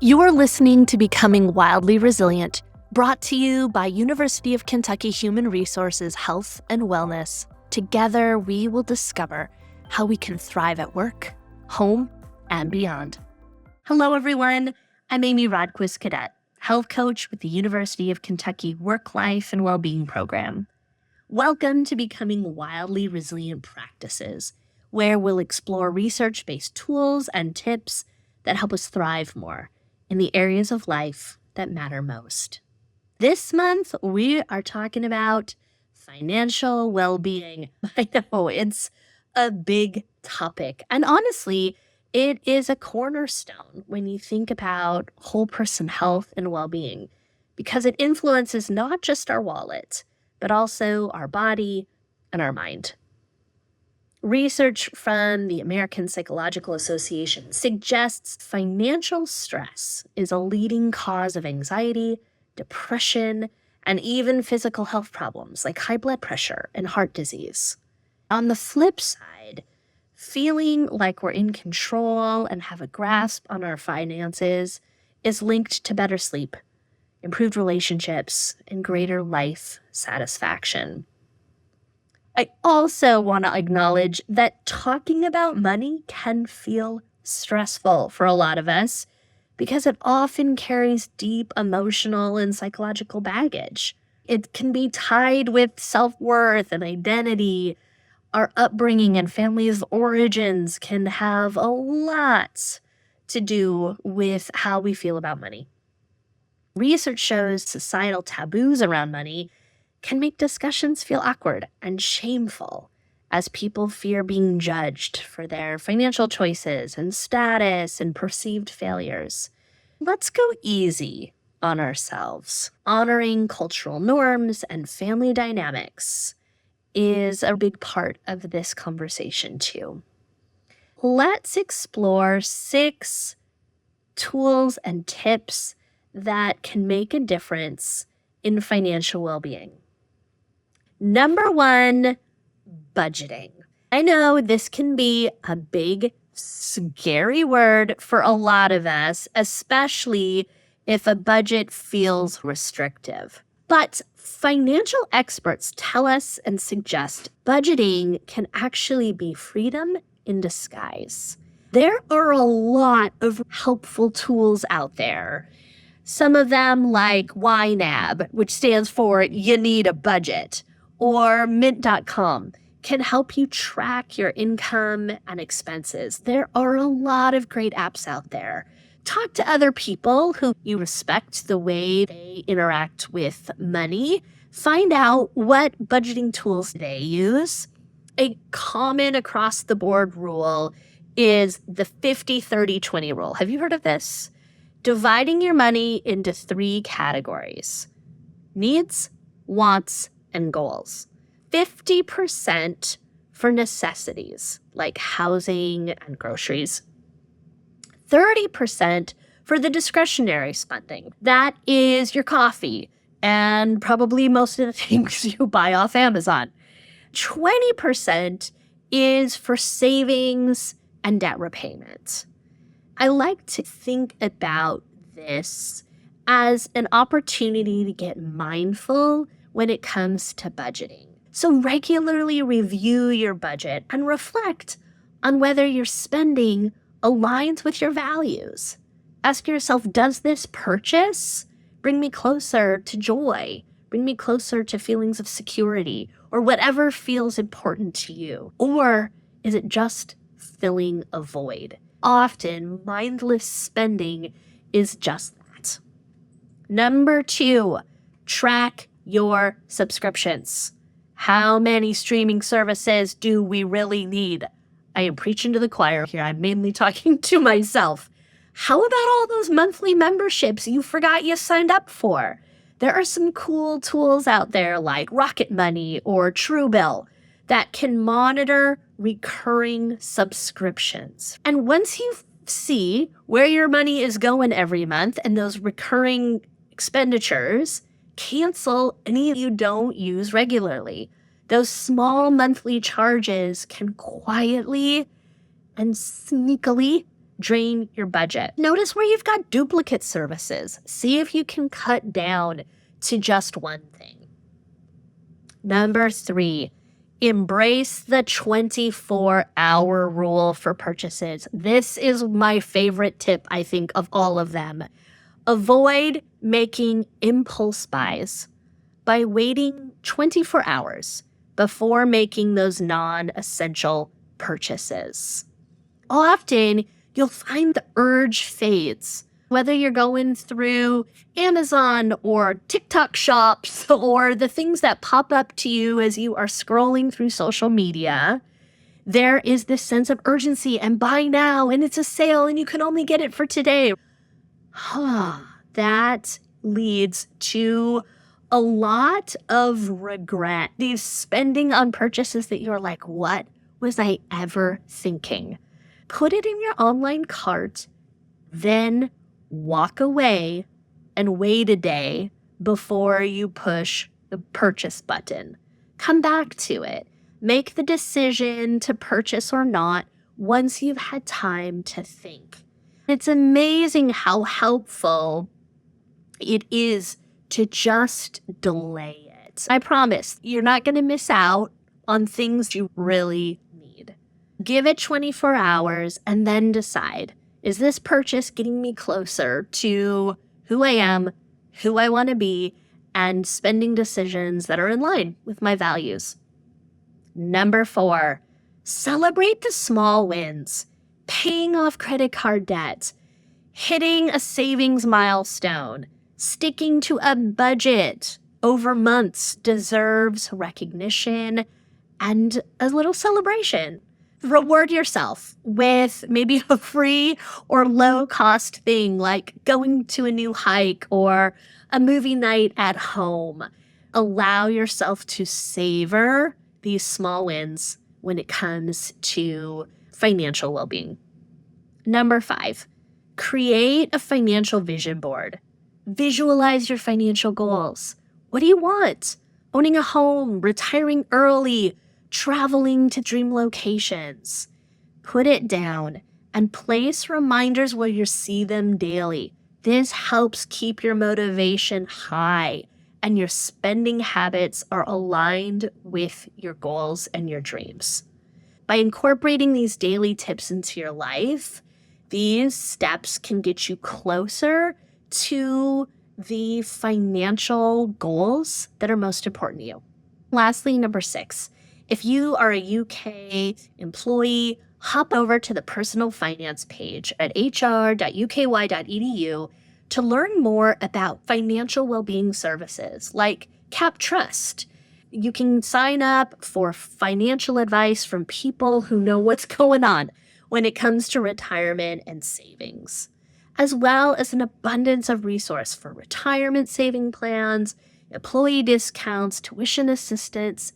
You are listening to Becoming Wildly Resilient, brought to you by University of Kentucky Human Resources Health and Wellness. Together, we will discover how we can thrive at work, home, and beyond. Hello, everyone. I'm Amy Rodquist-Kodet, health coach with the University of Kentucky Work Life and Wellbeing Program. Welcome to Becoming Wildly Resilient Practices, where we'll explore research-based tools and tips that help us thrive more in the areas of life that matter most. This month, we are talking about financial well-being. I know it's a big topic, and honestly, it is a cornerstone when you think about whole person health and well-being, because it influences not just our wallet, but also our body and our mind. Research from the American Psychological Association suggests financial stress is a leading cause of anxiety, depression, and even physical health problems like high blood pressure and heart disease. On the flip side, feeling like we're in control and have a grasp on our finances is linked to better sleep, improved relationships, and greater life satisfaction. I also want to acknowledge that talking about money can feel stressful for a lot of us because it often carries deep emotional and psychological baggage. It can be tied with self-worth and identity. Our upbringing and family's origins can have a lot to do with how we feel about money. Research shows societal taboos around money can make discussions feel awkward and shameful as people fear being judged for their financial choices and status and perceived failures. Let's go easy on ourselves. Honoring cultural norms and family dynamics is a big part of this conversation too. Let's explore 6 tools and tips that can make a difference in financial well-being. Number 1, budgeting. I know this can be a big, scary word for a lot of us, especially if a budget feels restrictive. But financial experts tell us and suggest budgeting can actually be freedom in disguise. There are a lot of helpful tools out there. Some of them like YNAB, which stands for You Need a Budget, or Mint.com can help you track your income and expenses. There are a lot of great apps out there. Talk to other people who you respect the way they interact with money. Find out what budgeting tools they use. A common across the board rule is the 50-30-20 rule. Have you heard of this? Dividing your money into 3 categories: needs, wants, and goals. 50% for necessities like housing and groceries. 30% for the discretionary spending. That is your coffee and probably most of the things you buy off Amazon. 20% is for savings and debt repayment. I like to think about this as an opportunity to get mindful when it comes to budgeting. So regularly review your budget and reflect on whether your spending aligns with your values. Ask yourself, does this purchase bring me closer to joy, bring me closer to feelings of security, or whatever feels important to you? Or is it just filling a void? Often, mindless spending is just that. Number 2, track your subscriptions. How many streaming services do we really need? I am preaching to the choir here. I'm mainly talking to myself. How about all those monthly memberships you forgot you signed up for? There are some cool tools out there like Rocket Money or Truebill that can monitor recurring subscriptions. And once you see where your money is going every month and those recurring expenditures, cancel any you don't use regularly. Those small monthly charges can quietly and sneakily drain your budget. Notice where you've got duplicate services. See if you can cut down to just one thing. Number 3, embrace the 24-hour rule for purchases. This is my favorite tip, I think, of all of them. Avoid making impulse buys by waiting 24 hours before making those non-essential purchases. Often, you'll find the urge fades, whether you're going through Amazon or TikTok shops or the things that pop up to you as you are scrolling through social media. There is this sense of urgency and buy now, and it's a sale, and you can only get it for today. That leads to a lot of regret. These spending on purchases that you're like, what was I ever thinking? Put it in your online cart, then walk away and wait a day before you push the purchase button. Come back to it. Make the decision to purchase or not once you've had time to think. It's amazing how helpful it is to just delay it. I promise you're not going to miss out on things you really need. Give it 24 hours and then decide, is this purchase getting me closer to who I am, who I want to be, and spending decisions that are in line with my values? Number 4, celebrate the small wins. Paying off credit card debt, hitting a savings milestone, sticking to a budget over months deserves recognition and a little celebration. Reward yourself with maybe a free or low-cost thing like going to a new hike or a movie night at home. Allow yourself to savor these small wins when it comes to financial well-being. Number 5, create a financial vision board. Visualize your financial goals. What do you want? Owning a home, retiring early, traveling to dream locations. Put it down and place reminders where you see them daily. This helps keep your motivation high and your spending habits are aligned with your goals and your dreams. By incorporating these daily tips into your life, these steps can get you closer to the financial goals that are most important to you. Lastly, number 6, if you are a UK employee, hop over to the personal finance page at hr.uky.edu to learn more about financial well-being services like Cap Trust. You can sign up for financial advice from people who know what's going on when it comes to retirement and savings, as well as an abundance of resource for retirement saving plans, employee discounts, tuition assistance,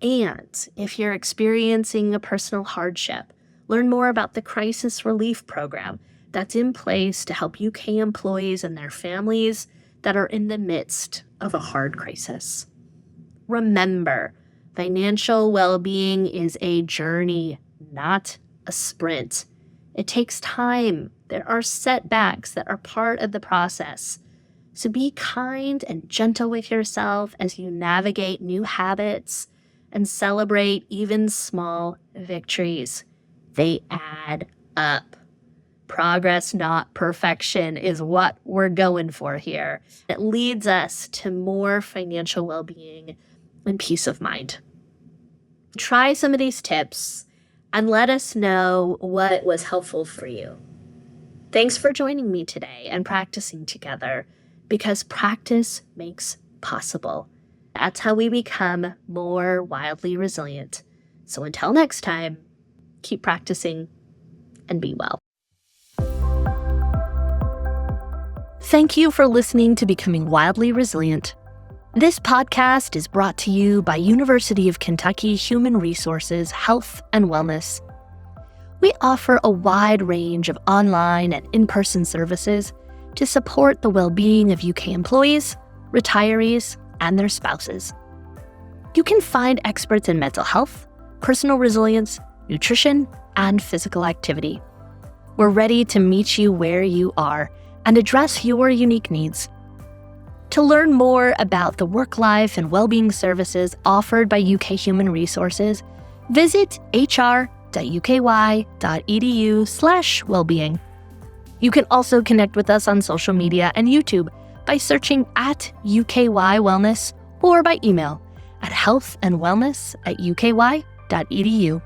and if you're experiencing a personal hardship, learn more about the crisis relief program that's in place to help UK employees and their families that are in the midst of a hard crisis. Remember, financial well-being is a journey, not a sprint. It takes time. There are setbacks that are part of the process. So be kind and gentle with yourself as you navigate new habits and celebrate even small victories. They add up. Progress, not perfection, is what we're going for here. It leads us to more financial well-being and peace of mind. Try some of these tips and let us know what was helpful for you. Thanks for joining me today and practicing together, because practice makes possible. That's how we become more wildly resilient. So until next time, keep practicing and be well. Thank you for listening to Becoming Wildly Resilient. This podcast is brought to you by University of Kentucky Human Resources Health and Wellness. We offer a wide range of online and in-person services to support the well-being of UK employees, retirees, and their spouses. You can find experts in mental health, personal resilience, nutrition, and physical activity. We're ready to meet you where you are and address your unique needs. To learn more about the work-life and well-being services offered by UK Human Resources, visit hr.uky.edu/wellbeing. You can also connect with us on social media and YouTube by searching at UKY Wellness or by email at healthandwellness@uky.edu.